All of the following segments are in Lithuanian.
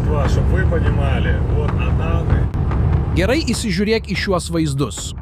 Москва, чтобы вы понимали, вот Ананы. Gerai įsižiūrėk į šiuos vaizdus.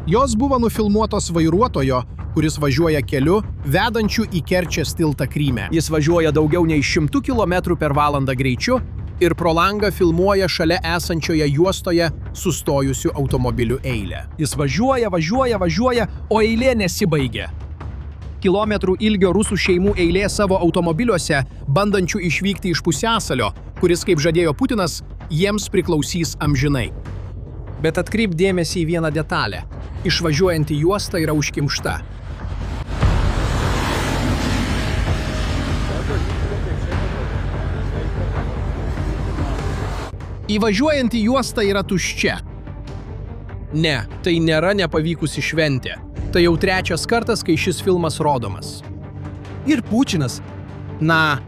Jos buvo nufilmuotos vairuotojo, kuris važiuoja keliu, vedančiu į Kerčės tiltą Kryme. Jis važiuoja daugiau nei 100 km/h greičiu ir pro langą filmuoja šalia esančioje juostoje sustojusių automobilių eilę. Jis važiuoja, o eilė nesibaigia. Kilometrų ilgio rusų šeimų eilė savo automobiliuose, bandančių išvykti iš pusiasalio, kuris, kaip žadėjo Putinas, jiems priklausys amžinai. Bet atkreip dėmesį į vieną detalę. Išvažiuojanti juosta yra užkimšta. Įvažiuojanti juosta yra tuščia. Ne, tai nėra nepavykusi šventė. Tai jau trečias kartas, kai šis filmas rodomas. Ir Putinas,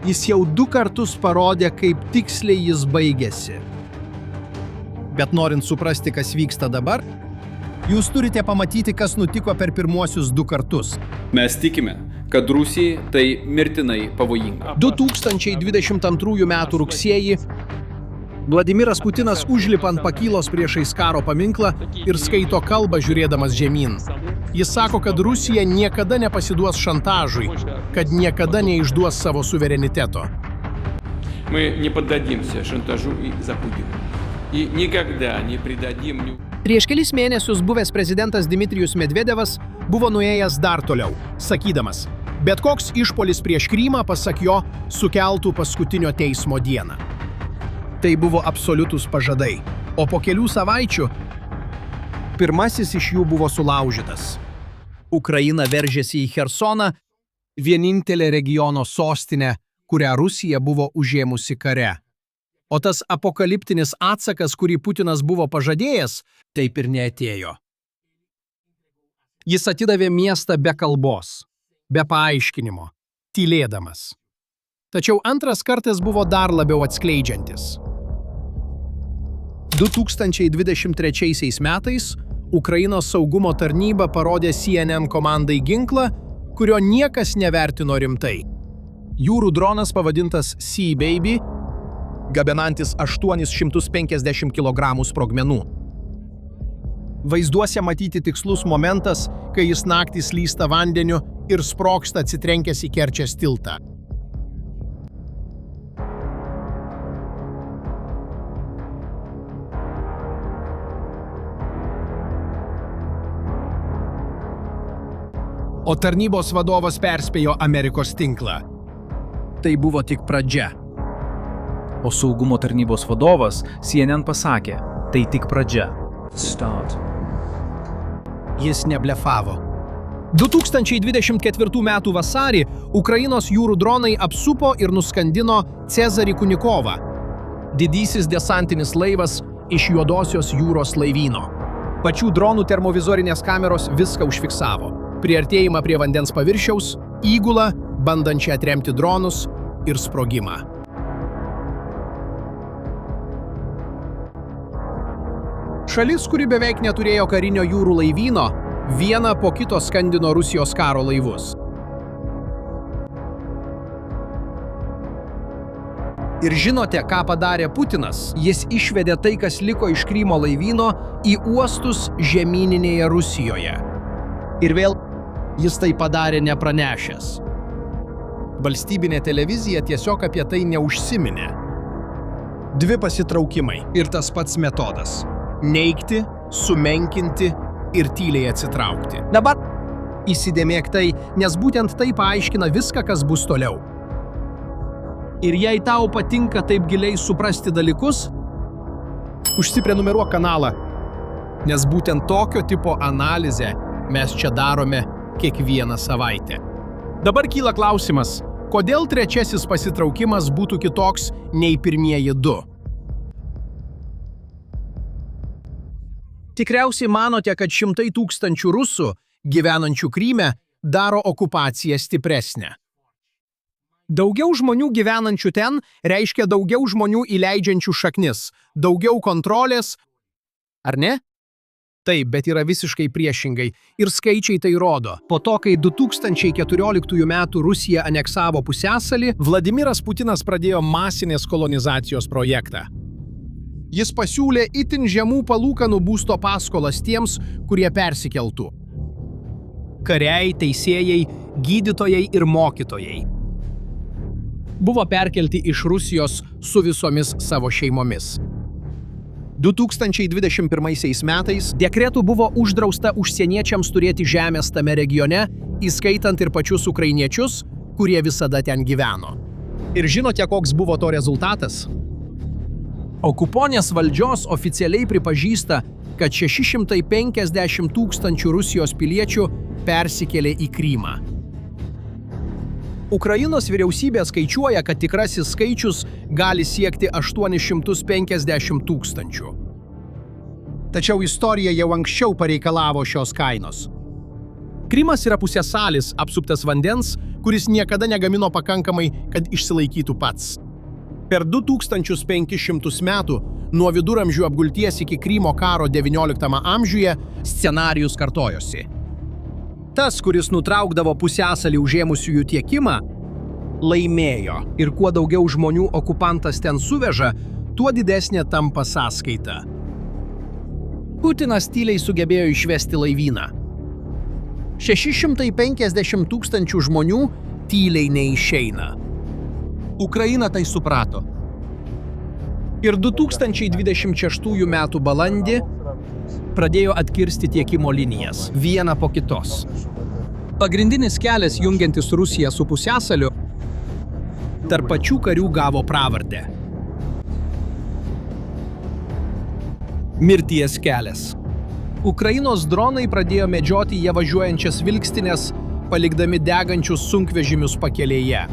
jis jau 2 kartus parodė, kaip tiksliai jis baigėsi. Bet norint suprasti, kas vyksta dabar, jūs turite pamatyti, kas nutiko per pirmuosius 2 kartus. Mes tikime, kad Rusijai tai mirtinai pavojinga. 2022 m. rugsėjį Vladimiras Putinas užlipa ant pakylos priešais karo paminklą ir skaito kalbą žiūrėdamas žemyn. Jis sako, kad Rusija niekada nepasiduos šantažui, kad niekada neišduos savo suvereniteto. Мы не поддадимся шантажу и запугиванию. И никогда не предадим... Prieš kelis mėnesius buvęs prezidentas Dmitrijus Medvedevas buvo nuėjęs dar toliau, sakydamas, bet koks išpolis prieš Krymą, pasak jo, sukeltų paskutinio teismo dieną. Tai buvo absoliutus pažadai, o po kelių savaičių pirmasis iš jų buvo sulaužytas. Ukraina veržėsi į Chersoną, vienintelę regiono sostinę, kurią Rusija buvo užėmusi kare. O tas apokaliptinis atsakas, kurį Putinas buvo pažadėjęs, taip ir neatėjo. Jis atidavė miestą be kalbos, be paaiškinimo, tylėdamas. Tačiau antras kartas buvo dar labiau atskleidžiantis. 2023 metais Ukrainos saugumo tarnyba parodė CNN komandai ginklą, kurio niekas nevertino rimtai. Jūrų dronas pavadintas Sea Baby, gabenantis 850 kg sprogmenų. Vaizduose matyti tikslus momentas, kai jis naktį slysta vandeniu ir sprogsta atsitrenkęs į Kerčės tiltą. O tarnybos vadovas perspėjo Amerikos tinklą. Tai buvo tik pradžia. O saugumo tarnybos vadovas CNN pasakė, tai tik pradžia. Start. Jis neblefavo. 2024 m. vasarį Ukrainos jūrų dronai apsupo ir nuskandino Cezarį Kunikovą, didysis desantinis laivas iš Juodosios jūros laivyno. Pačių dronų termovizorinės kameros viską užfiksavo. Priartėjimą prie vandens paviršiaus, įgulą, bandančią atremti dronus ir sprogimą. Šalis, kuri beveik neturėjo karinio jūrų laivyno, vieną po kito skandino Rusijos karo laivus. Ir žinote, ką padarė Putinas? Jis išvedė tai, kas liko iš Krymo laivyno, į uostus žemyninėje Rusijoje. Ir vėl jis tai padarė nepranešęs. Valstybinė televizija tiesiog apie tai neužsiminė. 2 pasitraukimai ir tas pats metodas. Neigti, sumenkinti ir tyliai atsitraukti. Dabar įsidėmėk tai, nes būtent tai paaiškina viską, kas bus toliau. Ir jei tau patinka taip giliai suprasti dalykus, užsiprenumeruok kanalą, nes būtent tokio tipo analizę mes čia darome kiekvieną savaitę. Dabar kyla klausimas, kodėl trečiasis pasitraukimas būtų kitoks nei pirmieji 2? Tikriausiai manote, kad šimtai tūkstančių rusų, gyvenančių Kryme, daro okupaciją stipresnę. Daugiau žmonių gyvenančių ten reiškia daugiau žmonių įleidžiančių šaknis, daugiau kontrolės, ar ne? Taip, bet yra visiškai priešingai. Ir skaičiai tai rodo. Po to, kai 2014 m. Rusija aneksavo pusiasalį, Vladimiras Putinas pradėjo masinės kolonizacijos projektą. Jis pasiūlė itin žemų palūkanų būsto paskolas tiems, kurie persikeltų. Kariai, teisėjai, gydytojai ir mokytojai buvo perkelti iš Rusijos su visomis savo šeimomis. 2021 metais dekretu buvo uždrausta užsieniečiams turėti žemės tame regione, įskaitant ir pačius ukrainiečius, kurie visada ten gyveno. Ir žinote, koks buvo to rezultatas? Okuponės valdžios oficialiai pripažįsta, kad 650 000 Rusijos piliečių persikėlė į Krymą. Ukrainos vyriausybė skaičiuoja, kad tikrasis skaičius gali siekti 850 000. Tačiau istorija jau anksčiau pareikalavo šios kainos. Krymas yra pusiasalis, apsuptas vandens, kuris niekada negamino pakankamai, kad išsilaikytų pats. Per 2500 metų, nuo viduramžių apgulties iki Krymo karo XIX amžiuje, scenarijus kartojosi. Tas, kuris nutraukdavo pusiasalį užėmusiųjų tiekimą, laimėjo. Ir kuo daugiau žmonių okupantas ten suveža, tuo didesnė tampa sąskaita. Putinas tyliai sugebėjo išvesti laivyną. 650 000 žmonių tyliai neišeina. Ukraina tai suprato. Ir 2026 m. balandį pradėjo atkirsti tiekimo linijas, vieną po kitos. Pagrindinis kelias jungiantis Rusiją su pusiasaliu tarp pačių karių gavo pravardę. Mirties kelias. Ukrainos dronai pradėjo medžioti jie važiuojančias vilkstinės, palikdami degančius sunkvežimius pakelėje.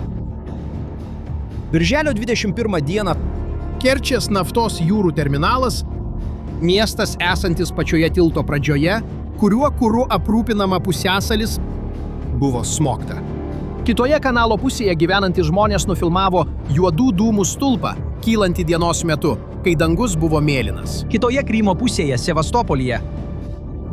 Birželio 21 dieną Kerčės naftos jūrų terminalas, miestas esantis pačioje tilto pradžioje, kuriuo kuru aprūpinama pusiasalis, buvo smogta. Kitoje kanalo pusėje gyvenantys žmonės nufilmavo juodų dūmų stulpą, kylantį dienos metu, kai dangus buvo mėlynas. Kitoje Krymo pusėje, Sevastopolyje,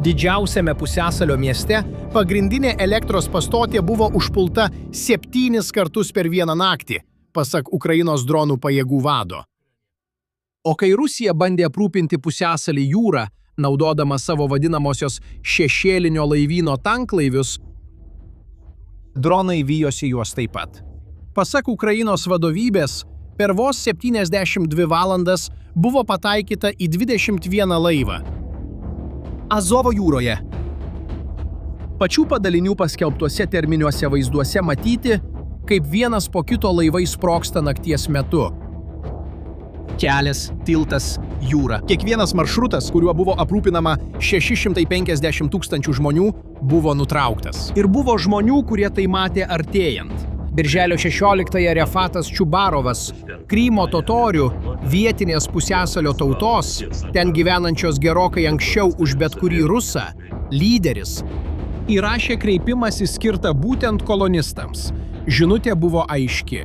didžiausiame pusiasalio mieste, pagrindinė elektros pastotė buvo užpulta 7 kartus per vieną naktį, pasak Ukrainos dronų pajėgų vado. O kai Rusija bandė aprūpinti pusiasalį jūrą, naudodama savo vadinamosios šešėlinio laivyno tanklaivius, dronai vijosi juos taip pat. Pasak Ukrainos vadovybės, per vos 72 valandas buvo pataikyta į 21 laivą. Azovo jūroje. Pačių padalinių paskelbtuose terminiuose vaizduose matyti, kaip vienas po kito laivai sprogsta nakties metu. Kelias, tiltas, jūra. Kiekvienas maršrutas, kuriuo buvo aprūpinama 650 000 žmonių, buvo nutrauktas. Ir buvo žmonių, kurie tai matė artėjant. Birželio 16-ąją Refatas Čubarovas, Krymo totorių, vietinės pusiasalio tautos, ten gyvenančios gerokai anksčiau už bet kurį rusą, lyderis, įrašė kreipimąsi skirtą būtent kolonistams. Žinutė buvo aiški.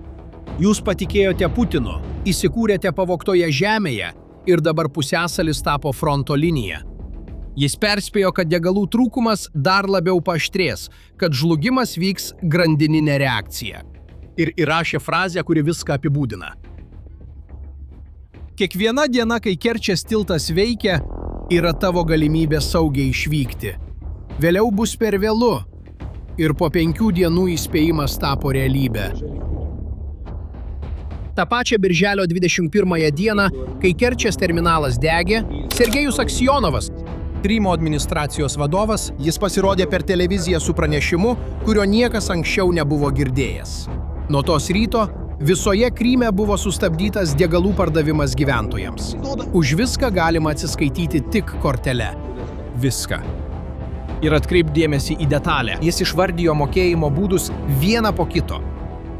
Jūs patikėjote Putinu, įsikūrėte pavogtoje žemėje ir dabar pusiasalis tapo fronto linija. Jis perspėjo, kad degalų trūkumas dar labiau paaštrės, kad žlugimas vyks grandininė reakcija. Ir įrašė frazę, kuri viską apibūdina. Kiekviena diena, kai Kerčės tiltas veikia, yra tavo galimybė saugiai išvykti. Vėliau bus per vėlu ir po 5 dienų įspėjimas tapo realybė. Ta pačia birželio 21 dieną, kai Kerčės terminalas degė, Sergejus Aksionovas, Krymo administracijos vadovas, jis pasirodė per televiziją su pranešimu, kurio niekas anksčiau nebuvo girdėjęs. Nuo tos ryto visoje Kryme buvo sustabdytas degalų pardavimas gyventojams. Už viską galima atsiskaityti tik kortele. Viską. Ir atkreip dėmesį į detalę. Jis išvardijo mokėjimo būdus vieną po kito.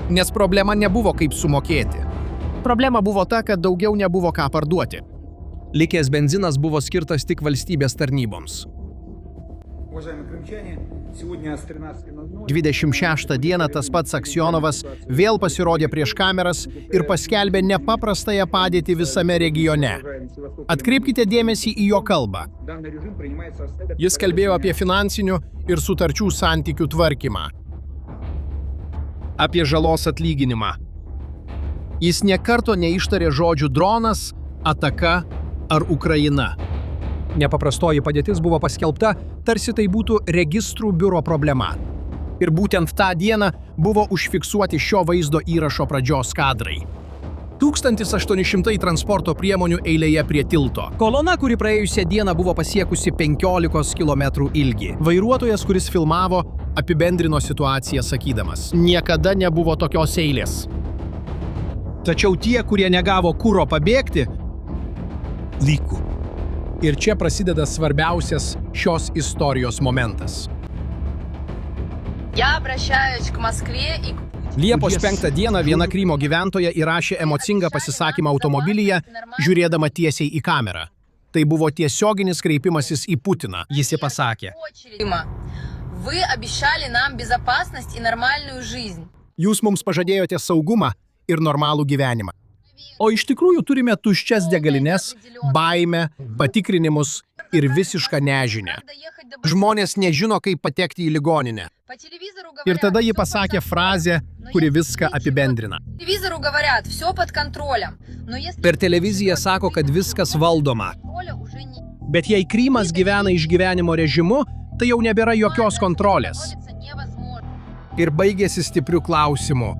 Nes problema nebuvo kaip sumokėti. Problema buvo ta, kad daugiau nebuvo ką parduoti. Likęs benzinas buvo skirtas tik valstybės tarnyboms. Уважаемые крымчане, сегодня с 13:00 26 dieną tas pats Aksionovas vėl pasirodė prieš kameras ir paskelbė nepaprastąją padėtį visame regione. Atkreipkite dėmesį į jo kalbą. данный режим принимается с Jis kalbėjo apie finansinių ir sutarčių santykių tvarkymą. Apie žalos atlyginimą. Jis niekarto neištarė žodžių dronas, ataka ar Ukraina. Nepaprastoji padėtis buvo paskelbta, tarsi tai būtų registrų biuro problema. Ir būtent tą dieną buvo užfiksuoti šio vaizdo įrašo pradžios kadrai. 1800 transporto priemonių eilėje prie tilto. Kolona, kuri praėjusią dieną buvo pasiekusi 15 km ilgį. Vairuotojas, kuris filmavo, apibendrino situaciją sakydamas: niekada nebuvo tokios eilės. Tačiau tie, kurie negavo kuro pabėgti, liko. Ir čia prasideda svarbiausias šios istorijos momentas. Я обращаюсь к Москве и к Liepos 5 dieną viena Krymo gyventoja įrašė emocingą pasisakymą automobilyje, žiūrėdama tiesiai į kamerą. Tai buvo tiesioginis kreipimasis į Putiną. Jis pasakė: Рима. Вы обещали нам безопасность и нормальную жизнь. jūs mums pažadėjote saugumą ir normalų gyvenimą. O iš tikrųjų turime tuščias degalines, baimę, patikrinimus ir visišką nežinią. Žmonės nežino, kaip patekti į ligoninę. По телевизору Ir говорят, tada ji «Всё под pasakė контролем». frazę, kuri viską apibendrina. По телевизору говорят, все под контролем. Но если Per televiziją sako, kad viskas valdoma. контроля уже не Bet jei Krymas gyvena išgyvenimo režimu, tai jau nebėra jokios kontrolės. контролится невозможно. Ir baigėsi stipriu klausimu.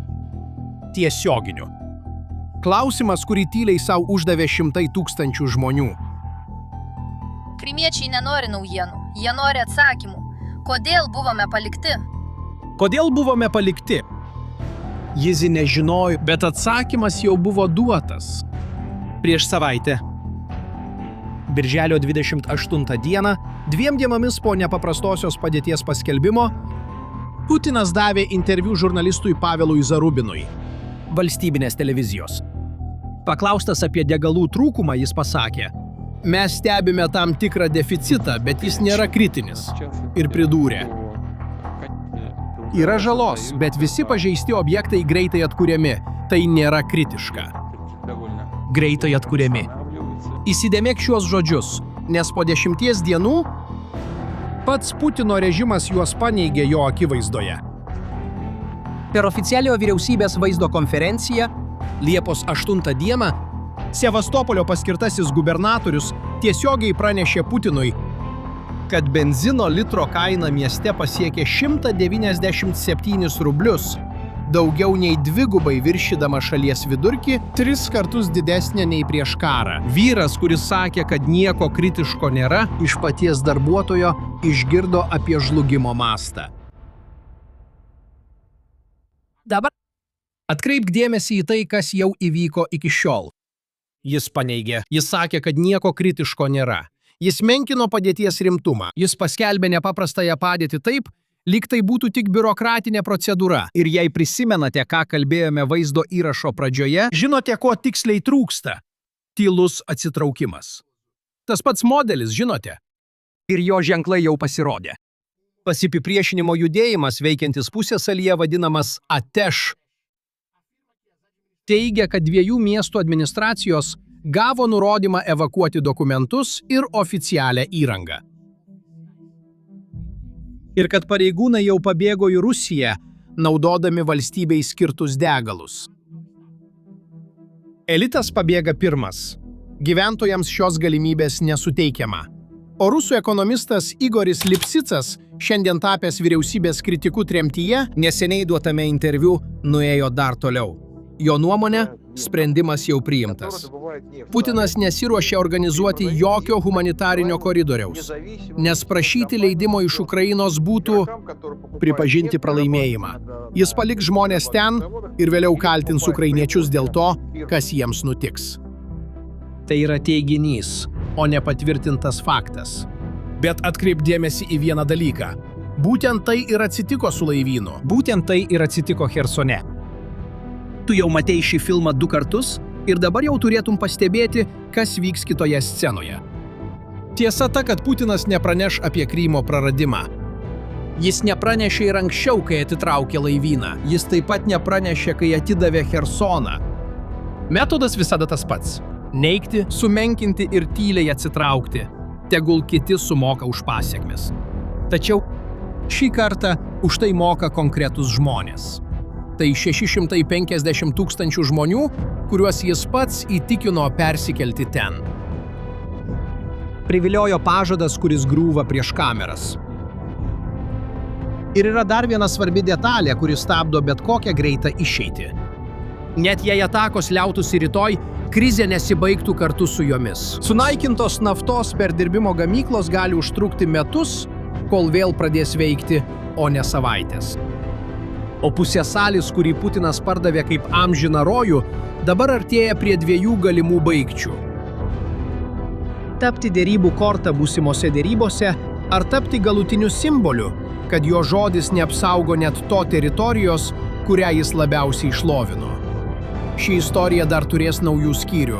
Tiesioginiu. Klausimas, kurį tyliai savo uždavė šimtai tūkstančių žmonių. Кримiečiai nenori naujienų, jie nori atsakymų. Kodėl buvome palikti? Kodėl buvome palikti? Jis nežinojo, bet atsakymas jau buvo duotas. Prieš savaitę. Birželio 28 dieną, 2 dienomis po nepaprastosios padėties paskelbimo, Putinas davė interviu žurnalistui Pavelui Zarubinui, valstybinės televizijos. Paklaustas apie degalų trūkumą, jis pasakė: mes stebime tam tikrą deficitą, bet jis nėra kritinis. Ir pridūrė: yra žalos, bet visi pažeisti objektai greitai atkuriami. Tai nėra kritiška. Greitai atkuriami. Įsidėmėk šiuos žodžius, nes po 10 dienų pats Putino režimas juos paneigė jo akivaizdoje. Per oficialiojo vyriausybės vaizdo konferenciją Liepos 8 dieną Sevastopolio paskirtasis gubernatorius tiesiogiai pranešė Putinui, kad benzino litro kaina mieste pasiekė 197 rublius, daugiau nei 2 viršydama šalies vidurkį, 3 kartus didesnė nei prieš karą. Vyras, kuris sakė, kad nieko kritiško nėra, iš paties darbuotojo išgirdo apie žlugimo mastą. Dabar atkreipk dėmesį į tai, kas jau įvyko iki šiol. Jis paneigė. Jis sakė, kad nieko kritiško nėra. Jis menkino padėties rimtumą. Jis paskelbė nepaprastąją padėtį taip, lyg tai būtų tik biurokratinė procedūra. Ir jei prisimenate, ką kalbėjome vaizdo įrašo pradžioje, žinote, ko tiksliai trūksta. Tylus atsitraukimas. Tas pats modelis, žinote. Ir jo ženklai jau pasirodė. Pasipriešinimo judėjimas veikiantis pusiasalyje vadinamas Ateš. Teigia, kad 2 miestų administracijos gavo nurodymą evakuoti dokumentus ir oficialią įrangą. Ir kad pareigūnai jau pabėgo į Rusiją, naudodami valstybei skirtus degalus. Elitas pabėga pirmas. Gyventojams šios galimybės nesuteikiama. O rusų ekonomistas Igoris Lipsicas, šiandien tapęs vyriausybės kritikų tremtyje, neseniai duotame interviu nuėjo dar toliau. Jo nuomonė, sprendimas jau priimtas. Putinas nesiruošia organizuoti jokio humanitarinio koridoriaus, nes prašyti leidimo iš Ukrainos būtų pripažinti pralaimėjimą. Jis paliks žmonės ten ir vėliau kaltins ukrainiečius dėl to, kas jiems nutiks. Tai yra teiginys, o ne patvirtintas faktas. Bet atkreip dėmesį į vieną dalyką. Būtent tai ir atsitiko su laivynu. Būtent tai ir atsitiko Chersone. Tu jau matei šį filmą 2 kartus ir dabar jau turėtum pastebėti, kas vyks kitoje scenoje. Tiesa ta, kad Putinas nepraneš apie Krymo praradimą. Jis nepranešė ir anksčiau, kai atitraukė laivyną. Jis taip pat nepranešė, kai atidavė Chersoną. Metodas visada tas pats – neigti, sumenkinti ir tyliai atsitraukti. Tegul kiti sumoka už pasiekmes. Tačiau šį kartą už tai moka konkretus žmonės. Tai 650 000 žmonių, kuriuos jis pats įtikino persikelti ten. Priviliojo pažadas, kuris grūva prieš kameras. Ir yra dar viena svarbi detalė, kuri stabdo bet kokią greitą išeitį. Net jei atakos liautųsi rytoj, krizė nesibaigtų kartu su jomis. Sunaikintos naftos perdirbimo gamyklos gali užtrukti metus, kol vėl pradės veikti, o ne savaitės. O pusiasalis, kurį Putinas pardavė kaip amžiną rojų, dabar artėja prie 2 galimų baigčių. Tapti derybų kortą būsimose derybose ar tapti galutiniu simboliu, kad jo žodis neapsaugo net to teritorijos, kurią jis labiausiai šlovino. Ši istorija dar turės naujų skyrių.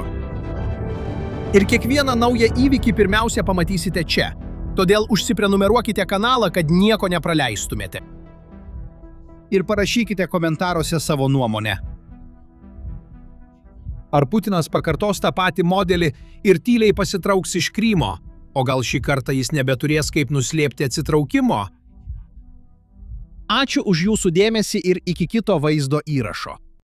Ir kiekvieną naują įvykį pirmiausia pamatysite čia. Todėl užsiprenumeruokite kanalą, kad nieko nepraleistumėte. Ir parašykite komentaruose savo nuomonę. Ar Putinas pakartos tą patį modelį ir tyliai pasitrauks iš Krymo, o gal šį kartą jis nebeturės kaip nuslėpti atsitraukimo? Ačiū už jūsų dėmesį ir iki kito vaizdo įrašo.